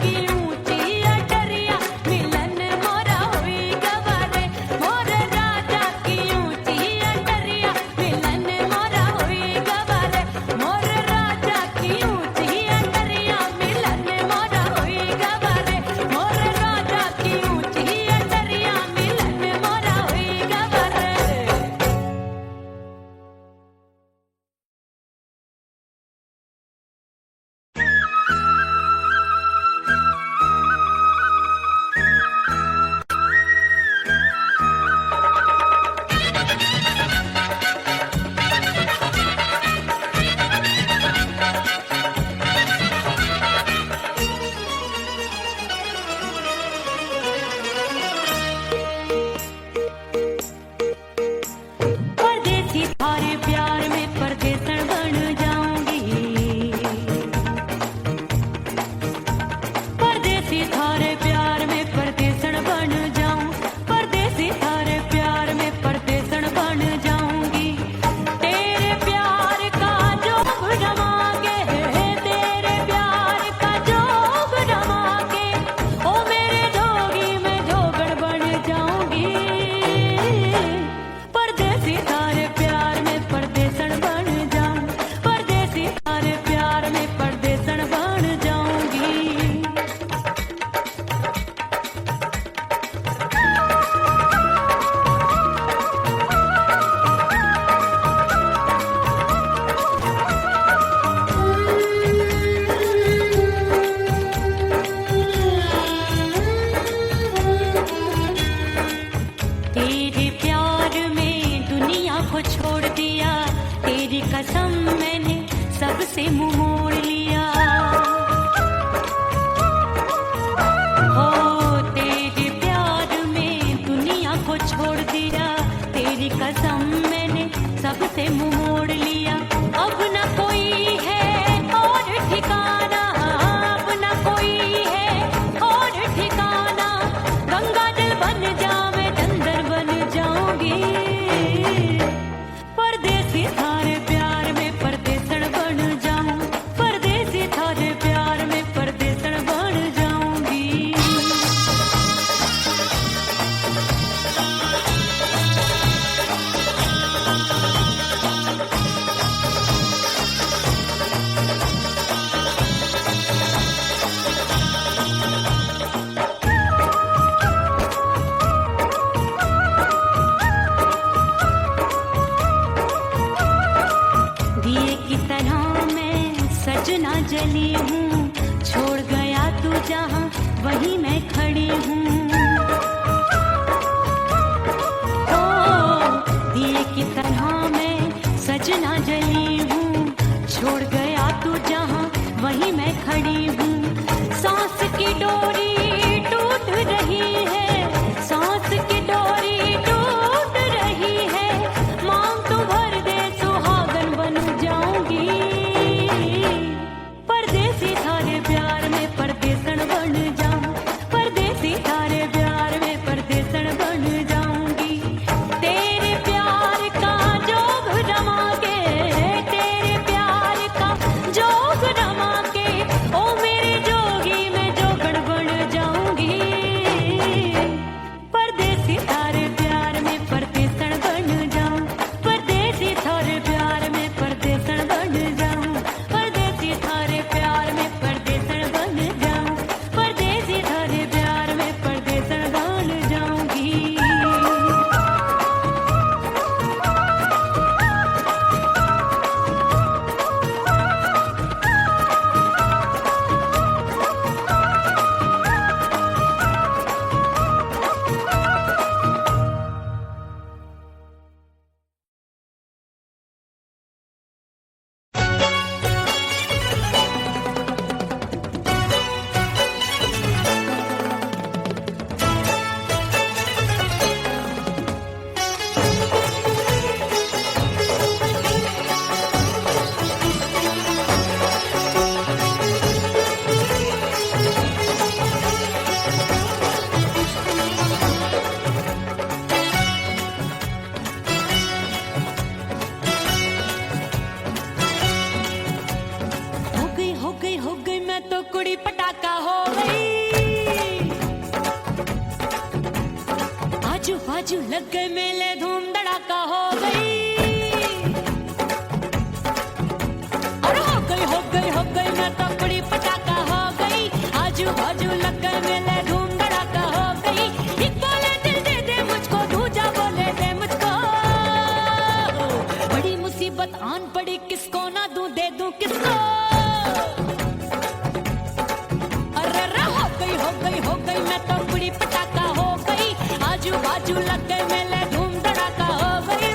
की कसम मैंने सबसे मुंह मोड़ लिया। हो तेरे प्यार में दुनिया को छोड़ दिया, तेरी कसम मैंने सबसे मुंह मोड़ लिया। अब न कोई है और ठिकाना, अब न कोई है और ठिकाना। गंगा जल बन जावे चंदन बन जाऊंगी, परदेसी थारे प्यार में परदेसन बन जाऊं, परदेसी थारे प्यार में परदेसन बन जाऊंगी। दिए की तरह मैं सजना जली हूँ, छोड़ गया तू जहाँ वहीं मैं खड़ी हूँ। ओ दिए की तरह मैं सजना जली हूँ, छोड़ गया तू जहाँ वहीं मैं खड़ी हूँ। सांस की डोरी टूट रही है, सांस की डोरी टूट रही है। मांग तू भर दे सुहागन बन जाऊंगी, परदेसी थारे प्यार में परदेसन बन जाऊं, परदेसी थारे प्यार में परदेसन बन जाऊंगी। तेरे प्यार का जोग रमा के, तेरे प्यार का जोग रमा के, ओ मेरे जोगी मैं जोगण बन जाऊंगी, परदेसी थारे प्यार में परदेसन बन जाऊं, परदेसी थारे प्यार में परदेसन बन जाऊं, परदेसी थारे प्यार में परदेसन बन जाऊं, परदेसी थारे प्यार में परदेसन बन जाऊंगी। हो गई मैं तो कुड़ी पटाखा हो गई। आजू बाजू लग गए मेले धूम धड़ाका हो गई। अरे हो गई मैं तो कुड़ी पटाखा हो गई। आजू बाजू लग गए मेले धूम धड़ाका हो गई। एक बोले दिल दे दे मुझको, दूजा बोले दे मुझको। बड़ी मुसीबत आन पड़ी, किसको ना दूं दे दूं किसको। हो गई मैं तो कुड़ी पटाखा हो गई। आजू बाजू लग गए मेले धूम धड़ाका हो गई।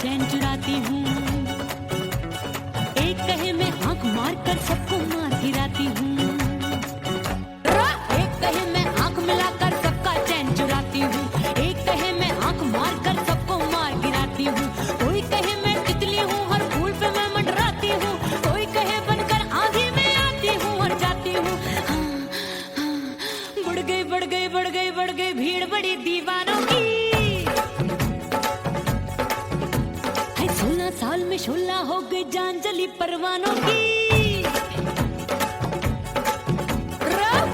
चैन चुराती हूँ, एक कहे मैं आंख मार कर सबको मार गिराती हूँ। एक कहे मैं आंख मिलाकर सबका चैन चुराती हूँ, एक कहे मैं आंख मार कर सबको मार गिराती हूँ। कोई कहे मैं तितली हूँ, हर फूल पे मैं मंडराती हूँ। कोई कहे बनकर आंधी में आती हूँ और जाती हूँ। बढ़ गई भीड़ बड़ी दीवानों की। 16 साल में शोला हो गई जान जली परवानों की।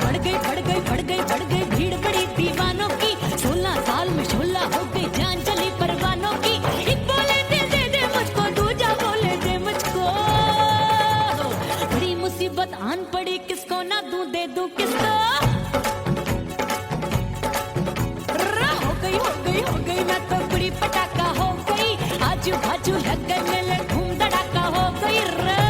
बढ़ गई भीड़ बड़ी दीवानों की। 16 साल में शोला हो गई जान जली परवानों की। एक बोले दिल दे दे मुझको, दूजा बोले दे मुझको। आन पड़ी किसको ना दूं दे दूं किसको। हो गई मैं तो कुड़ी पटाखा हो गई, आजू बाजू लग गए मेले धूम धड़ाका हो गई रे।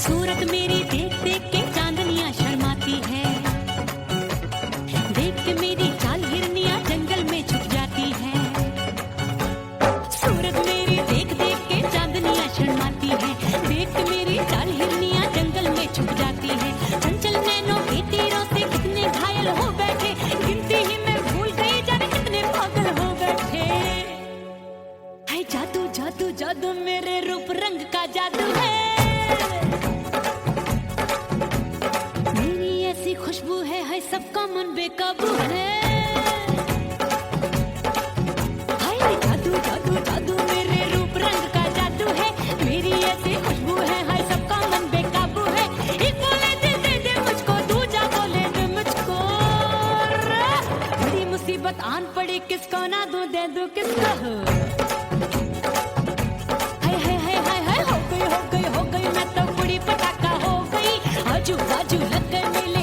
सूरत मेरी देख देख के चांदनियां शर्माती है, देख के मेरी चाल हिरनियां जंगल में छुप जाती है। सूरत मेरी देख देख के चांदनियां शर्माती है, देख के मेरी चाल हिरनियां जंगल में छुप जाती है। चंचल नैनों के तीरों से कितने घायल हो बैठे, गिनती ही मैं भूल गई जाने कितने पागल हो बैठे। है जादू जादू जादू मेरे रूप रंग का जादू है, खुशबू है सबका मन बेकाबू है। हाय जादू जादू जादू मेरे रूप रंग का जादू है, मेरी ऐसी खुशबू है हाय सबका मन बेकाबू है। एक बोले दे मुझको, दूजा बोले दे मुझको, बड़ी मुसीबत आन पड़ी किसको ना दूं दे दूं किसको। हाय हाय हाय हाय हाय हो गई मैं तो बड़ी पटाखा हो गई, आजू बाजू लग गए मेले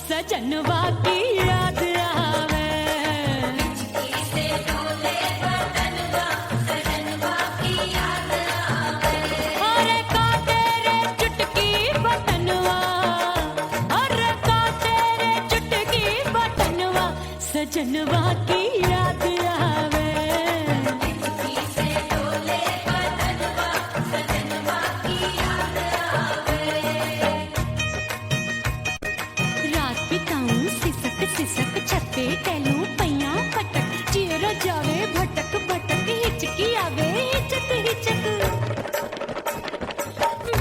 सजनवा की याद आवे, अरे का तेरे चुटकी बटनवा, अरे का तेरे चुटकी बटनवा, सजनवा की याद आवे। सिसक छत्ते टैलू पैया पटक, चिर जावे भटक भटक, हिचकी आवे हिचक हिचक।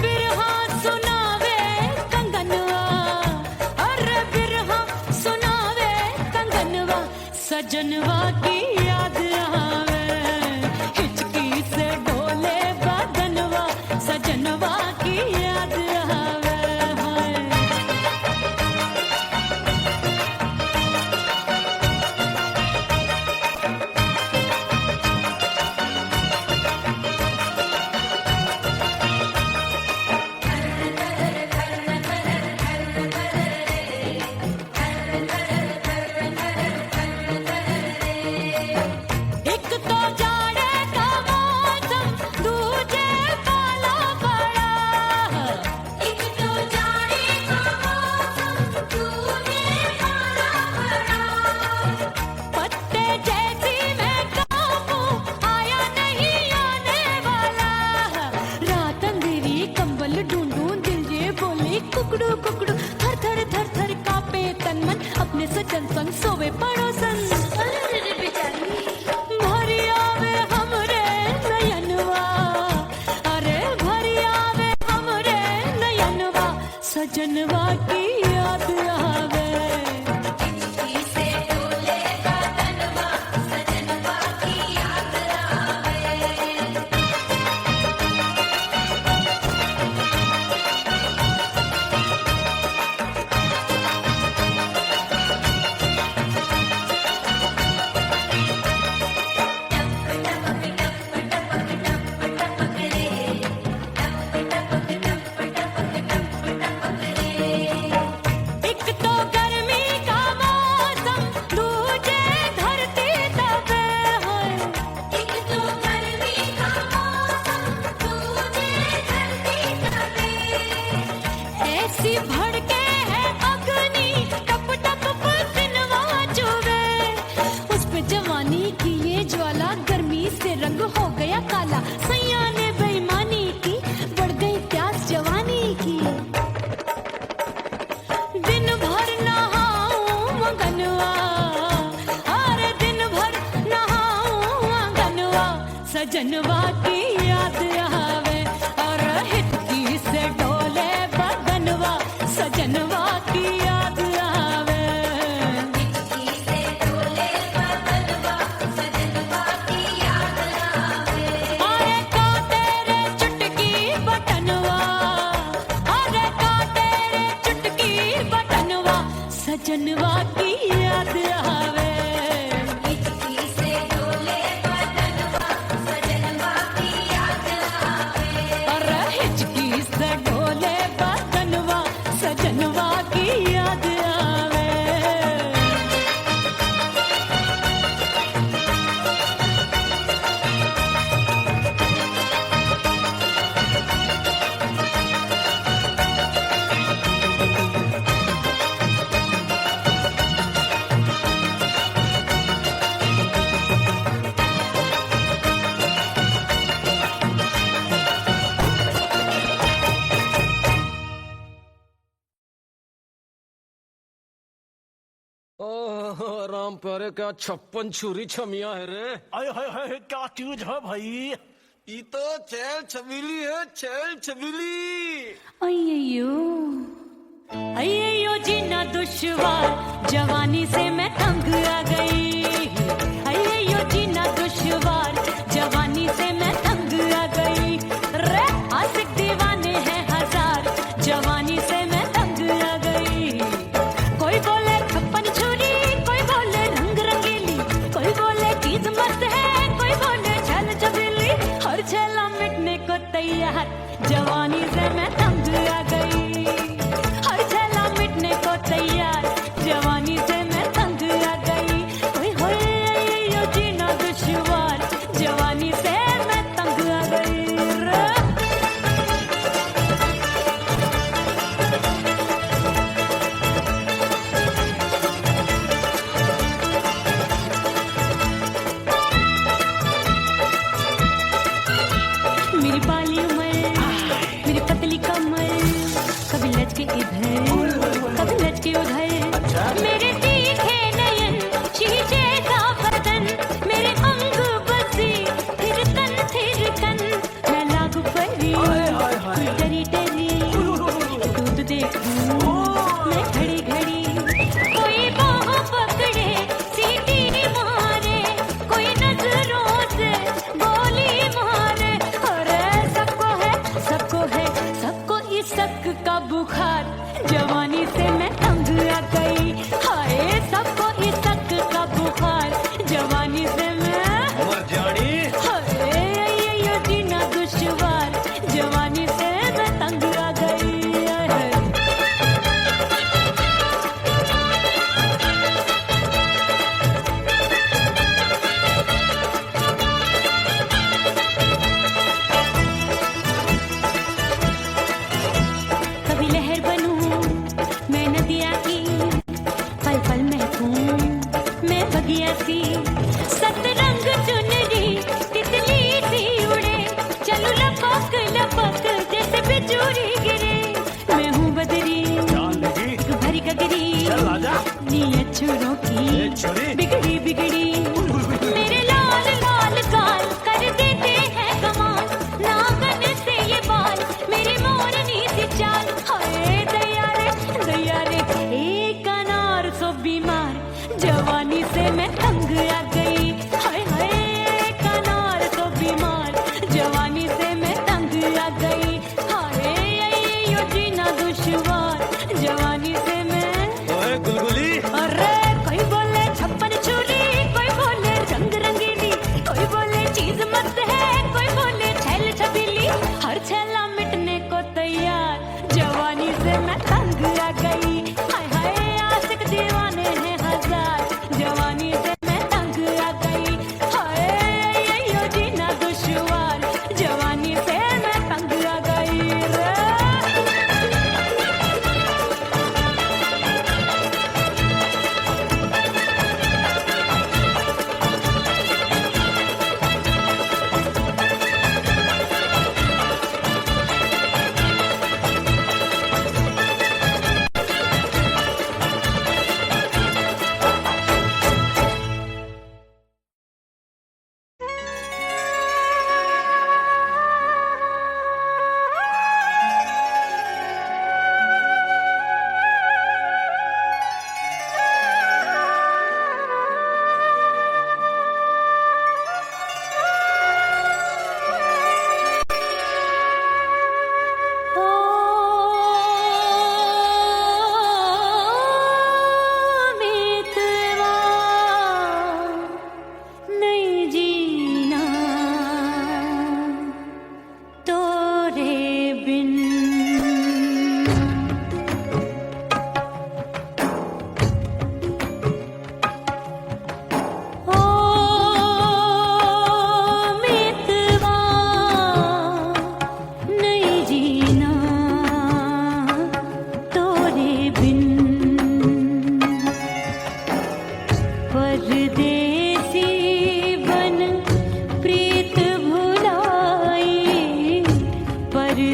बिरहा सुनावे कंगनवा, अरे बिरहा सुनावे कंगनवा, सजनवा की याद आवे, हिचकी से डोले बदनवा, सजनवा की याद आवे। कुकड़ू कुकड़ू थर थर थर थर कापे तन मन, अपने सजन संग सोवे पड़ोसन। भरी आवे हमरे नयनवा, अरे भरी आवे हमरे नयनवा, सजनवा की याद आवे। भड़के है अग्नि, टप टप पसीनवा चुवे। उस पे जवानी की ये ज्वाला, गर्मी से रंग हो गया काला। सैया ने बेईमानी की, बढ़ गई प्यास जवानी की। दिन भर नहाऊं मगनवा, अरे दिन भर नहाऊं मगनवा। सजनवा की याद आवे और हिचकी से डोले बदनवा। सजनवा की याद आवे, हिचकी से डोले बदनवा। सजनवा की याद आवे। अरे का तेरे चुटकी बटनवा, अरे का तेरे चुटकी बटनवा। सजनवा की याद आवे, हिचकी से डोले बदनवा। सजनवा की याद आवे। अरे हिचकी से डोले बदनवा। सजनवा की याद आवे। ओह राम प्यारे, क्या 56 छुरी छमिया है रे। आय हाय हाय, क्या चीज है भाई? ये तो चैल छबीली है, चैल छबीली। अय्यो अय्यो जीना दुश्वार, जवानी से मैं तंग आ गई। अय्यो जीना दुश्वार, जवानी से मैं तंग आ गई। रे आशिक दीवाने हैं हजार, जवानी से मैं तंग आ गई। कोई बोले 56 छुरी, कोई बोले रंग रंगीली, कोई बोले चीज मस्त है, कोई बोले छल छबीली। हर छेला मिटने को तैयार, जवानी से मैं तंग आ गई। हर छेला मिटने को तैयार, जवानी से मैं तंग आ गई। ओए होए यो जीना दुश्वार, जवानी से मैं तंग आ गई। मेरी बाली उमर, मेरी पतली कमर, कभी लचके इधर, कभी लचके उधर। मेरे तीखे नयन, शीशे का बदन, मेरे अंग बसी थिरकन थिरकन। मैं लागू परी, डरी डरी, दूध देखूं मैं घड़ी घड़ी। कोई बाहों पकड़े, सीटी मारे, कोई नजरों से गोली मारे। अरे सबको है सबको इस शक का बुखार, जवानी से मैं तंग आ गई। हाय सबको इस शक का बुखार, जवानी से मैं मर जानी। हाय ये जीना दुश्वार, जवानी से मैं तंग आ गई। हाय। कभी लहर बनूं मैं नदिया की, पल पल महकूं मैं बगिया सी। सतरंग चुनरी तितली सी उड़े, चलो लपक लपक जैसे बिजुरी गिरे। मैं हूँ बदरी भरी गगरी, नीयत छुरों की बिगड़ी बिगड़ी। मेरे लाल लाल गाल कर देते हैं कमाल, नागन से ये बाल मेरी मोरनी सी चाल। हाय दैया रे एक अनार सो बीमार, जवानी से मैं तंग आ गई। हाय हाय एक अनार सो बीमार, जवानी से मैं तंग आ गई। हाय यो जीना दुश्वार, जवानी से मैं। ओए गुलगुली, अरे कोई बोले 56 छुरी, कोई बोले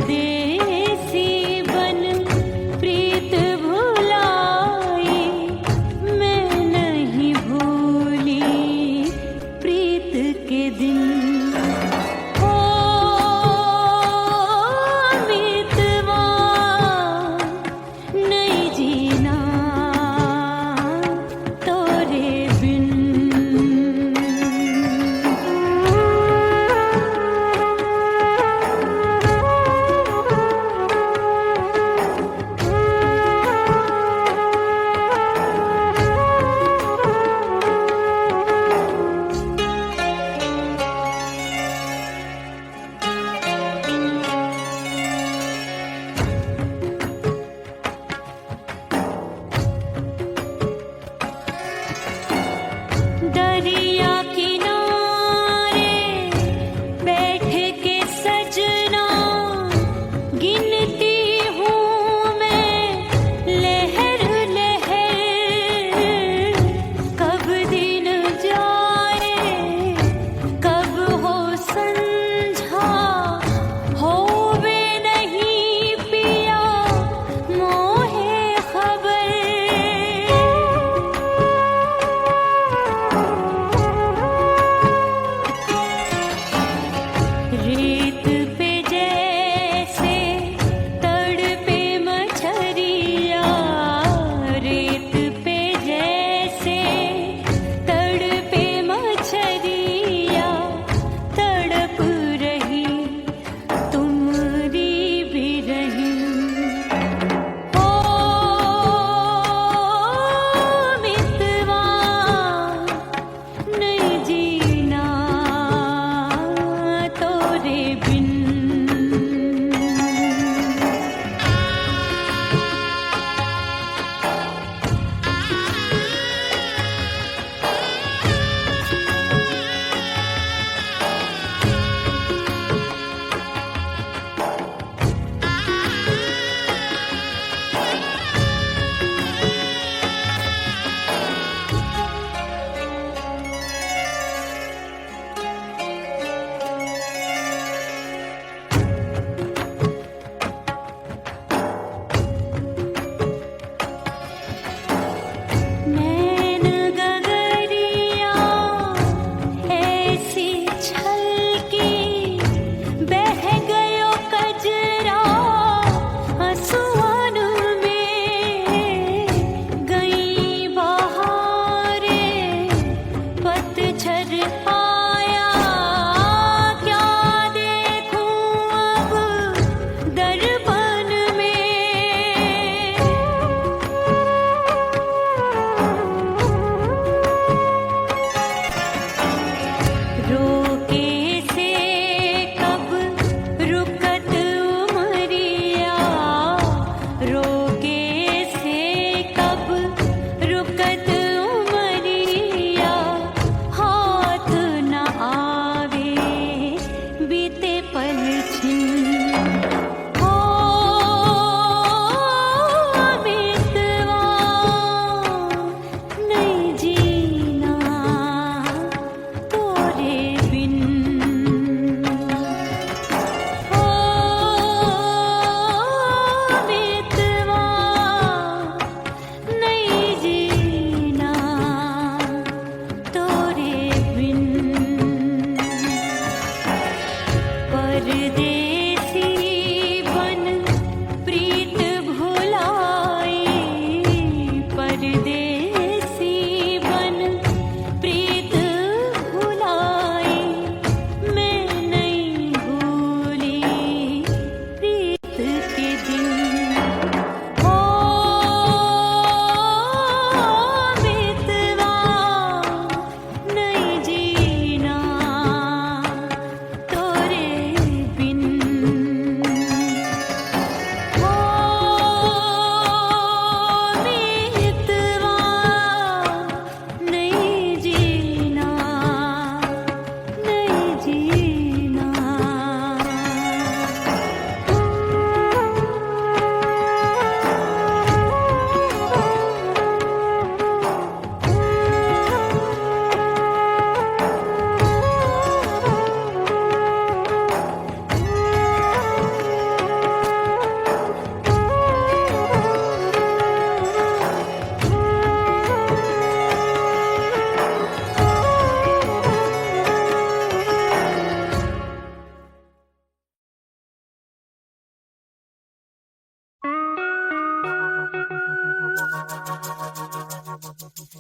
परदेसी बन प्रीत भुलाई, मैं नहीं भूली प्रीत के दिन। ओ मीतवा नहीं जीना तोरे बिन।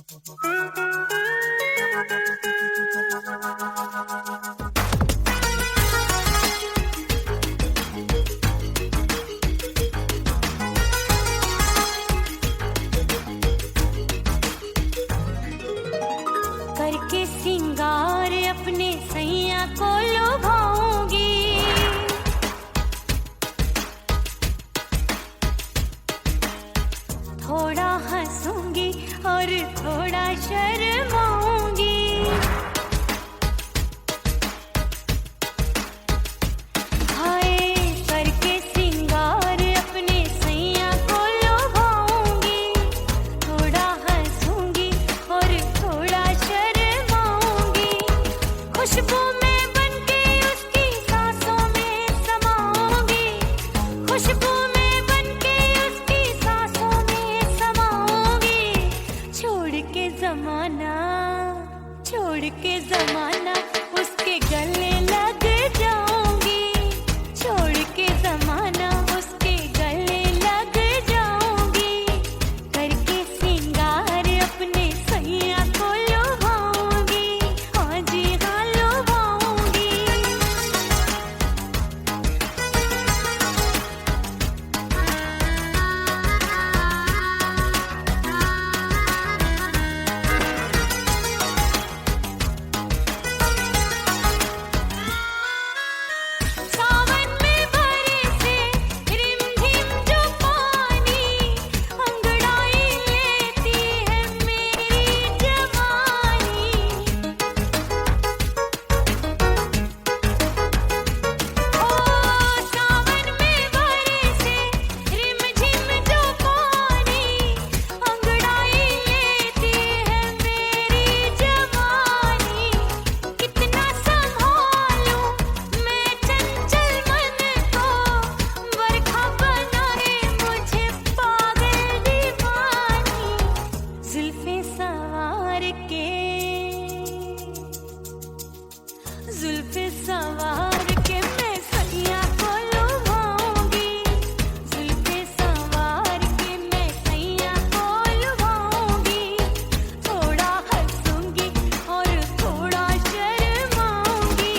करके सिंगार अपने सैया को लुभाऊंगी, थोड़ा हंसूंगी और थोड़ा शर्माऊंगी। हाय करके सिंगार अपने सैया को लुभाऊंगी, थोड़ा हंसूंगी और थोड़ा शर्माऊंगी। खुशबू में बनके उसकी सांसों में समाऊंगी, खुशबू में बनके उसकी सांसों में समाऊंगी। छोड़ के जमाना, छोड़ के जमाना उसके गले लग जाऊंगी, छोड़ के जमाना उसके गले लग जाऊंगी। करके सिंगार अपने सैया को लुभाऊंगी, हाँ जी हाँ लुभाऊंगी। सावन में बरसे रिमझिम जो पानी, अंगड़ाई लेती है मेरी जवानी। ओ सावन में बरसे रिमझिम जो पानी, अंगड़ाई लेती है मेरी जवानी। कितना संभालूं मैं चंचल मन को, बरखा बनाए मुझे पागल दीवानी। जुल्फे सवार के, जुल्फे सवार के मैं सैया को लुभाऊंगी, जुल्फे सवार के मैं सैया को लुभाऊंगी। थोड़ा हंसूंगी और थोड़ा शर्माऊंगी।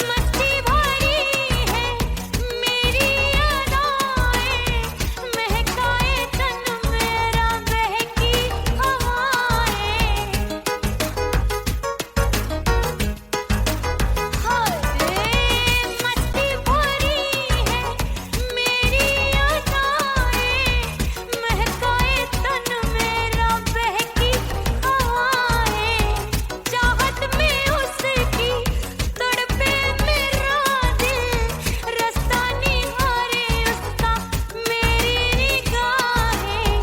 मस्ती भरी है मेरी अदाएं, महकाए तन मेरा बहकी हवाएं। हाय मस्ती भरी है मेरी अदाएं, महकाए तन मेरा बहकी हवाएं। चाहत में उसकी तड़पे मेरा दिल, रास्ता निहारे उसका मेरी निगाहें।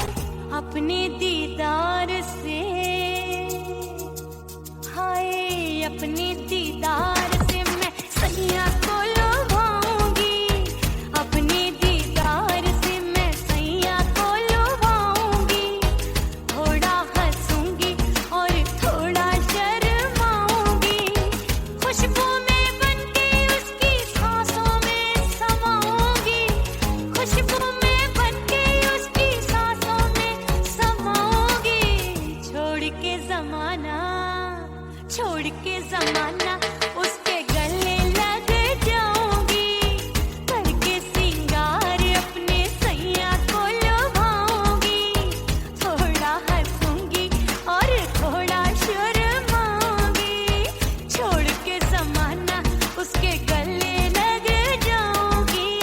अपने दीदार से, हाय अपने दीदार से मैं सैया को लुभाऊंगी, अपने दीदार से मैं सैया को लुभाऊंगी। थोड़ा हंसूंगी और थोड़ा शर्माऊंगी। खुशबू में बनके उसकी सांसों में समाऊंगी, खुशबू में बनके उसकी सांसों में समाऊंगी। छोड़ के जमाना, छोड़ के जमाना उसके गले लग जाऊंगी। करके सिंगार अपने सैया को लुभाऊंगी, थोड़ा हंसूंगी और थोड़ा शर्माऊंगी। छोड़ के जमाना उसके गले लग जाऊंगी।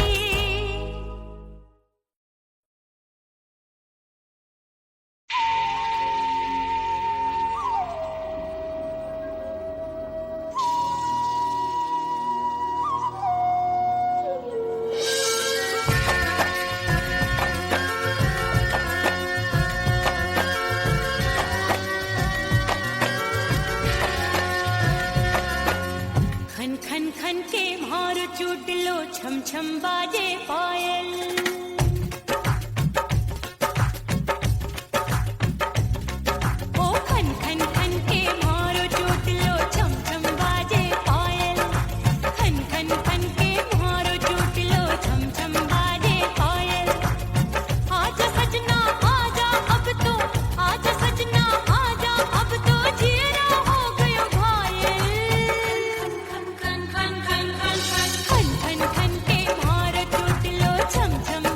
चूट लो छम छम बाजे पायल ओ खन खन खन के मारो चूट लो छम छम बाजे पायल खन खन खन के मारो चूट लो छम छम बाजे पायल आजा सजना आजा अब तो आजा सजना आजा अब तो जीना हो गयो घायल खन खन खन खन खन खन खन खन के मारो चूट लो छम छम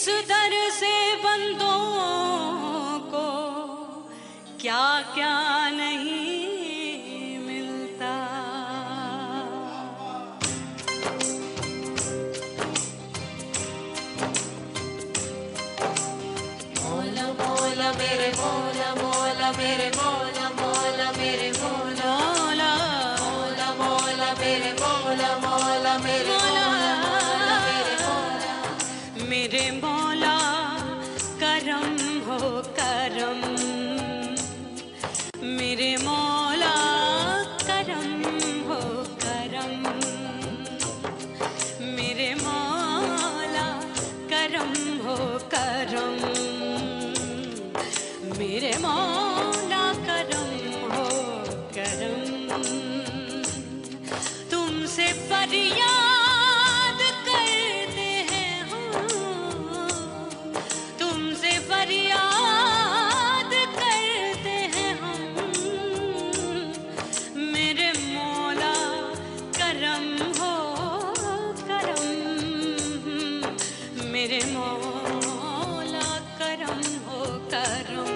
दर से बंदों को क्या क्या नहीं मिलता। मौला मौला मेरे मौला मौला मेरे मौला मौला मेरे मौला मौला मौला मेरे मौला मौला मेरे मौला मेरे मौला करम हो करम, मेरे मौला करम हो करम, मेरे मौला करम हो करम, मेरे मौला करम हो करम। तुमसे फरियाद करते हैं हम, तुमसे फरियाद करते हैं हम, मेरे मौला करम हो करम, मेरे मौला करम हो करम,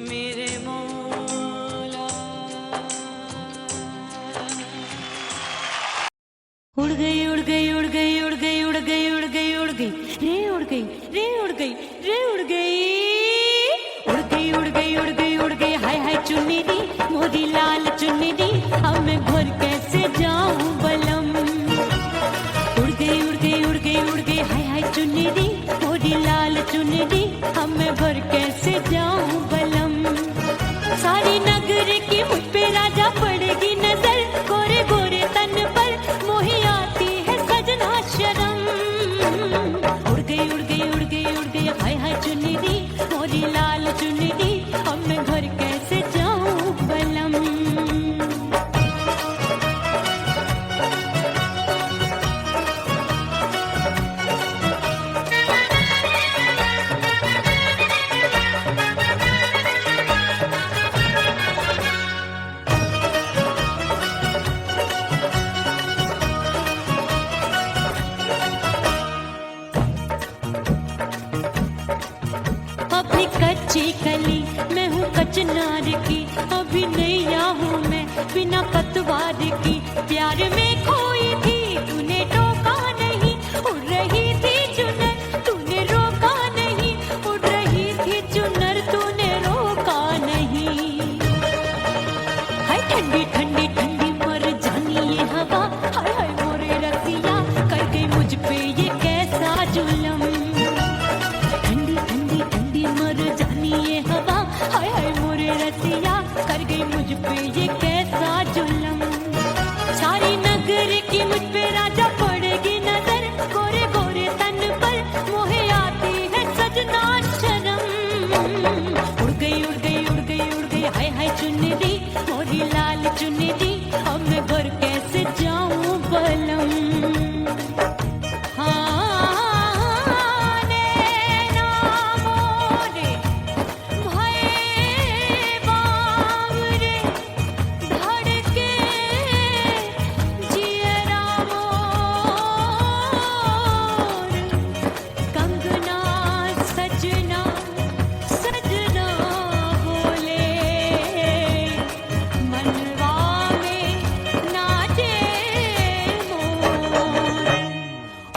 मेरे मौला। उड़ गई उड़ गई उड़ गई उड़ गई उड़ गई उड़ गई उड़ गई रे उड़ गई रे उड़ गई रे उड़ गई उड़ गई उड़ गई उड़ गई उड़ गई हाय हाय चुन्नी दी मोरी लाल चुन्नी दी, अब मैं घर कैसे जाऊं बलम। उड़ गई उड़ गई उड़ गई उड़ गई हाय हाय चुन्नी दी मोरी लाल चुन्नी दी, अब मैं घर कैसे जाऊं बलम। सारी नगर की मुझ पे राजा पड़ेगी नजर, गोरे गोरे तन पर मोही आती है सजना शर्म। उड़ गई उड़ गई उड़ गई उड़ गई हाय हाय चुन्नी दी मोरी लाल चुन्नी दी, अब मैं घर कैसे जाऊं बलम। अभी कच्ची कली मैं हूँ कचनार की, अभी नैया हूँ मैं बिना पतवार की। प्यार में खोई थी तूने टोका नहीं, उड़ रही थी चुनर तूने रोका नहीं, उड़ रही थी चुनर तूने रोका नहीं। हाय ठंडी ठंडी ठंडी मर जानी ये हवा, हाय हाय मोरे रसिया कर गई मुझ पे ये कैसा जुलम। ठंडी ठंडी ठंडी मर जानी ये हवा, हाय हाय मोरे रसिया कर गई मुझ पे ये कैसा जुलम। सारी नगर की मुझ पे राजा पड़ेगी नजर, गोरे गोरे तन पर मोहे आती है सजना शर्म। उड़ गई उड़ गई उड़ गई उड़ गई हाय हाय चुन्नी दी मोरी लाल चुन्नी दी, अब मैं घर कैसे जाऊं बलम। हाँ नैना मोरे भये बावरे, धड़के जियरा मोर, कंगना सजना सजना बोले, मनवा में नाचे मोर।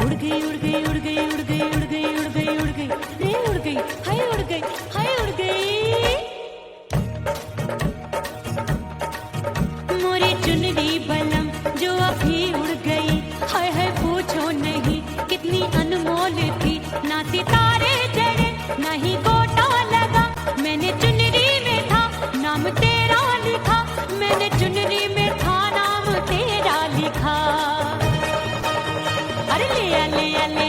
उड़ गई उड़ गई उड़ गई उड़ गई उड़ गई उड़ गई उड़ गई रे उड़ गई हाय उड़ गई हाय उड़ गई। मोरी चुनरी बलम जो अभी उड़ गई, हाय हाय पूछो नहीं कितनी अनमोल थी। ना सितारे जड़े ना ही गोटा लगा, मैंने चुनरी में था नाम तेरा लिखा, मैंने चुनरी में था नाम तेरा लिखा। अरे ले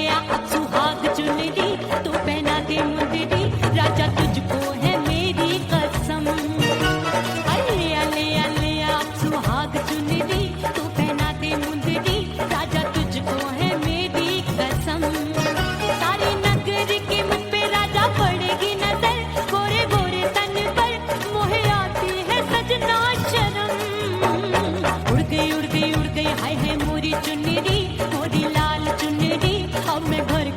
आ अब सुहाग चुनरी तू पहना दे मुंदरी, राजा तुझको है मेरी कसम। अरे ले आ अब सुहाग चुनरी तू पहना दे मुंदरी, राजा तुझको है मेरी कसम। सारी नगर की मुझ पे राजा पड़ेगी नजर, गोरे गोरे तन पर मोहे आती है सजना शर्म। उड़ गई हाय हाय मोरी चुनरी मोरी लाल चुनरी, अब मैं घर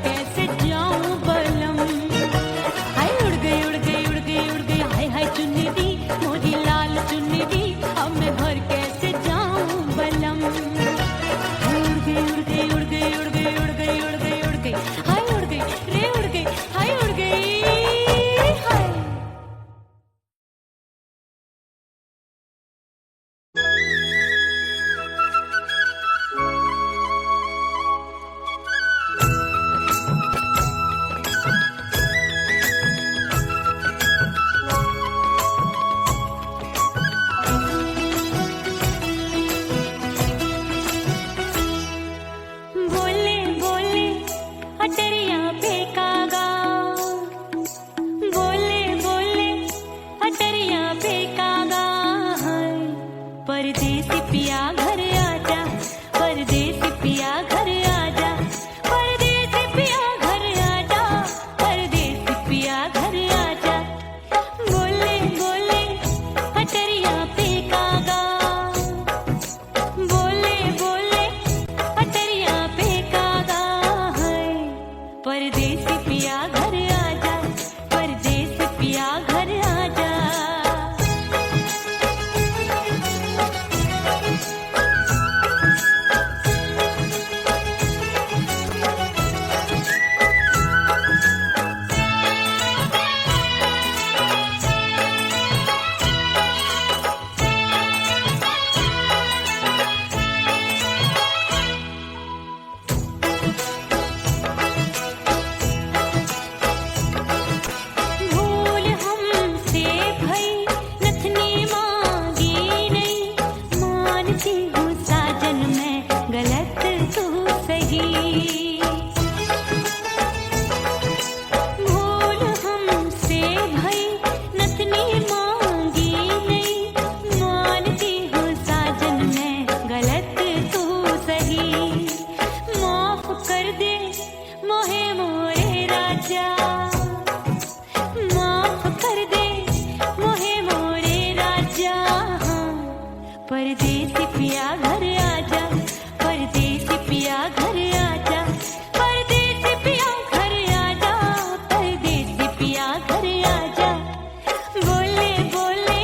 परदेसी पिया घर आजा, परदेसी पिया घर आजा, परदेसी पिया घर आजा, परदेसी पिया घर आजा। बोले बोले अटरिया पे कागा, बोले बोले अटरिया पे कागा है। परदेसी पिया घर आजा, परदेसी पिया घर आजा। भूल हमसे भई नथनी मांगी नहीं, मानती हूँ साजन मैं गलत तू सही। भूल हमसे भई नथनी मांगी नहीं, मानती हूँ साजन मैं गलत तू सही। माफ कर दे मोहे मोरे राजा, माफ कर दे मोहे मोरे राजा। परदेसी पिया घर आजा, परदेसी पिया घर आजा, परदेसी पिया घर आजा, परदेसी पिया घर आजा। बोले बोले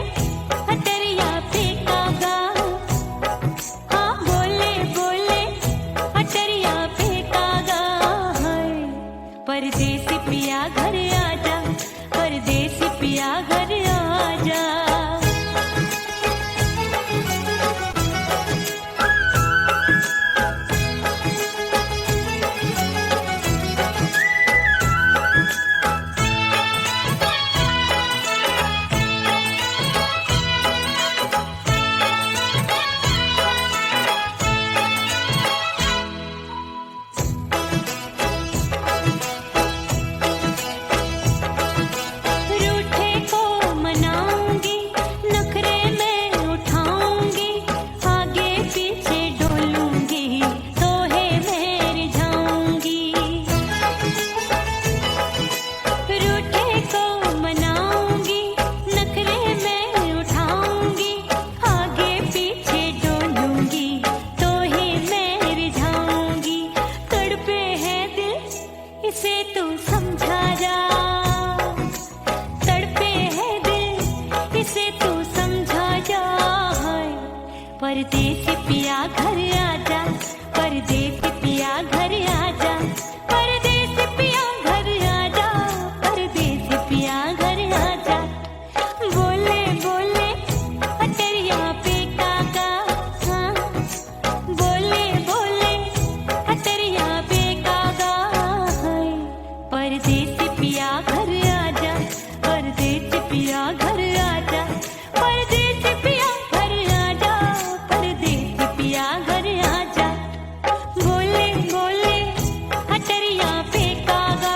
अटरिया पे कागा, हाँ बोले बोले अटरिया पे कागा है। परदेसी पिया घर आजा, परदेसी पिया घर आजा। रूठे को मनाऊंगी, नखरे में उठाऊंगी, आगे पीछे डोलूंगी, तोहे मैं रिझाऊंगी। रूठे को मनाऊंगी, नखरे में उठाऊंगी, आगे पीछे डोलूंगी, तोहे मैं रिझाऊंगी। तड़पे है दिल इसे तू समझा जा, तड़पे है दिल इसे तू समझा जा। परदेसी पिया घर आजा, परदेसी पिया घर आजा, परदेसी पिया घर आजा, परदेसी पिया घर आजा। बोले बोले अटरिया पे कागा, हाँ बोले बोले अटरिया पे कागा है। परदेसी पिया घर आजा, परदेसी पिया घर आजा, परदेसी पिया घर आजा, परदेसी पिया घर आजा। बोले बोले अटरिया पे कागा,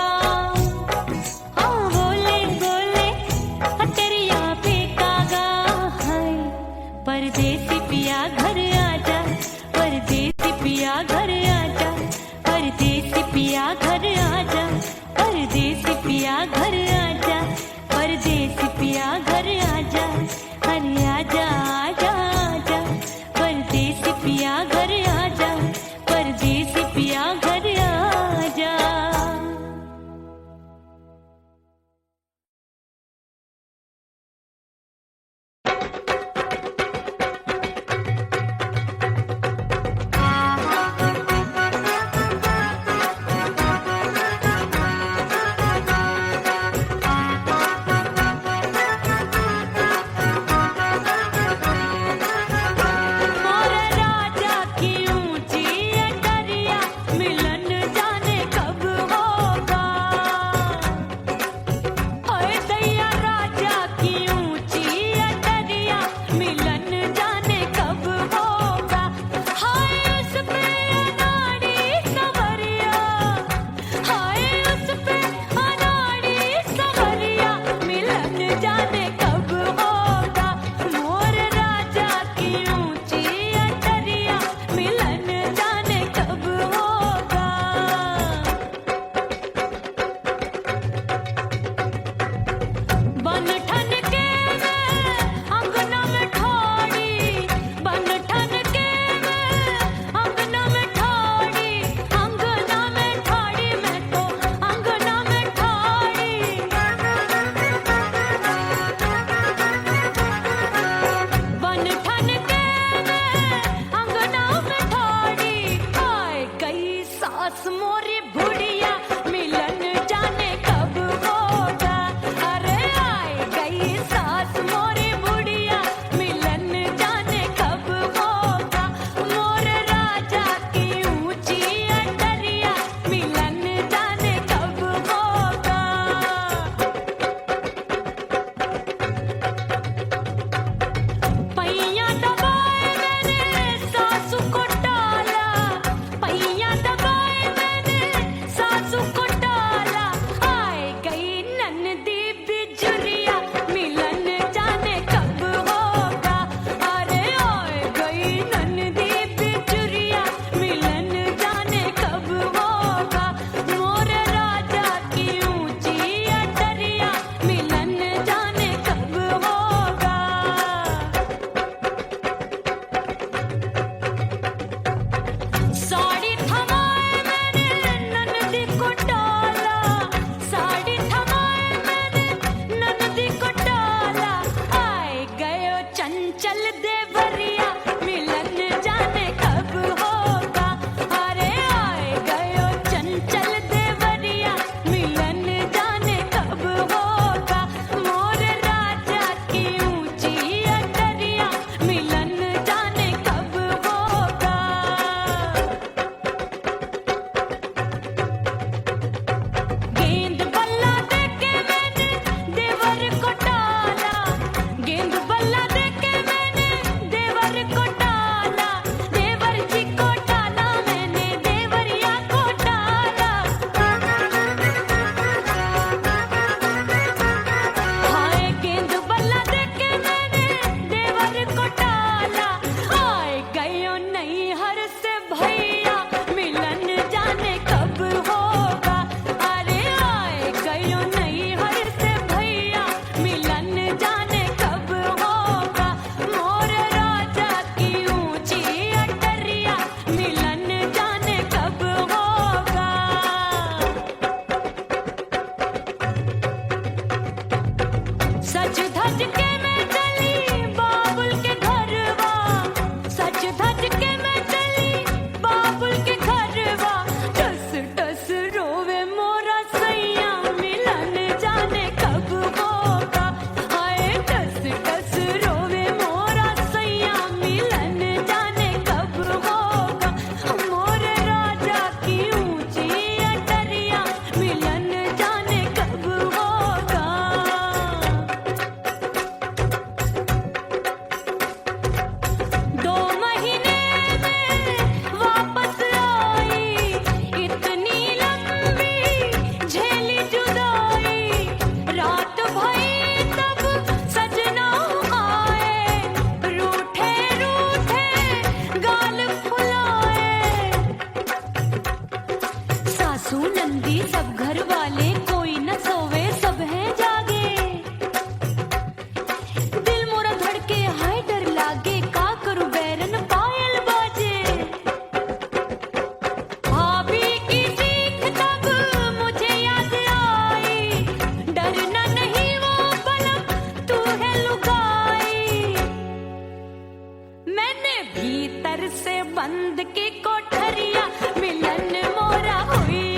भीतर से बंद की कोठरिया मिलन मोरा हुई